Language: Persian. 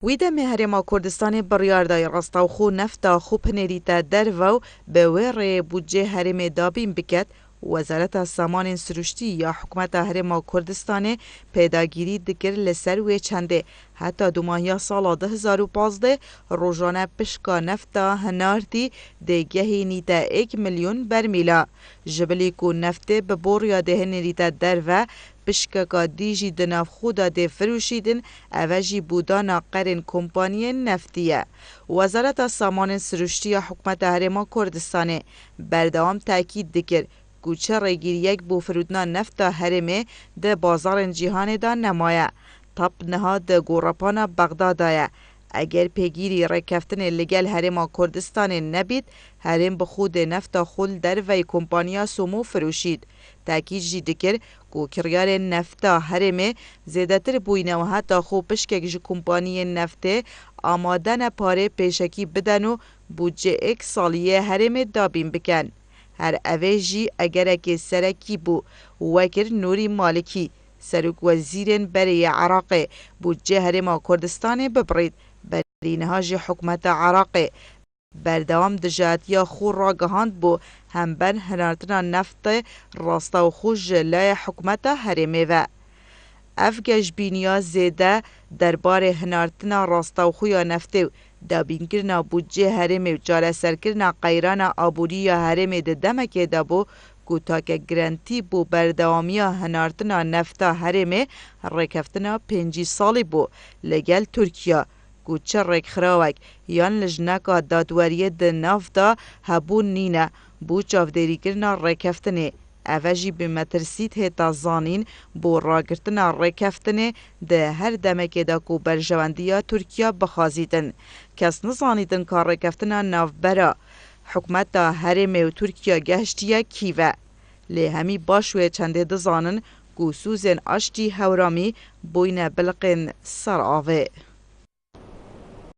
ویده مهرما کردستان بریاردای راستاوخو نفتا خو پنریتا درو به ویر بودجه هرم دابین بکت وزارت سامان سروشتی یا حکومت هرما کردستان پیداگیری دکر لسر و چنده حتی دو ماهی سال 2015 روزانه پشکا نفتا هنارتی دیگه نیتا 1 میلیون برمیلا جبلی کو نفته به بوریا ده نیتا درو پشکا دیجی دناف خودا ده فروشیدن اوجی بودانا قرن کمپانی نفتیه. وزارت سامان سروشتی حکومت هرما کردستان بردام تاکید دکر کوچه ریگیر یک بو فرودنا نفتا هرمه ده بازار جهان دا نمایه تاب نها ده گورپانا بغدادایه. اگر پیگیری رکفتن لگل هرما کردستان نبید هرم به خود نفتا خل در وی کمپانیا سومو فروشید. تاکید جی دکر کو کریار نفتا هرمه زیادتر بوینه و حتی خو پشکک جی کمپانی نفته آمادن پاره پیشکی بدن و بودجه ایک سالیه هرمه دابین بکن. هر اویجی اگر که سرکی بو وکر نوری مالکی سرک وزیرن بری عراق بودجه هرما کردستان ببرید برینهاج حکومت عراق بردوام دجاتیا خور را گهاند بو هم بن هنارتنا نفت راستا و خوش لای حکومت هرمه و افگش بینیا زیده درباره هنارتنا راستا و خویا نفته دابین کرنا بودجه هرمه و جاره سر کرنا قیران آبوری یا هرمه ده دمکه دابو کوتاک گرانتی بو بردوامیا هنارتنا نفتا هرمه رکفتنا 5 سالی بو لگل ترکیه کوچه رک خراوک یان لجنکا دادوریه ده نفتا هبون نینه بو چافدری کرنا رکفتنه اوجی به مترسید هتا زانین بو راگرتنا رکفتنه ده هر دمکه دا کو برجواندیا ترکیه بخازیدن کس نزانیدن که رکفتنا نافبرا حکومت دا هرمه و ترکیه گهشتیه کیوه لی همی باشوه چنده دزانن گوسوزن اشتی هورامی بوین بلقن سر آوه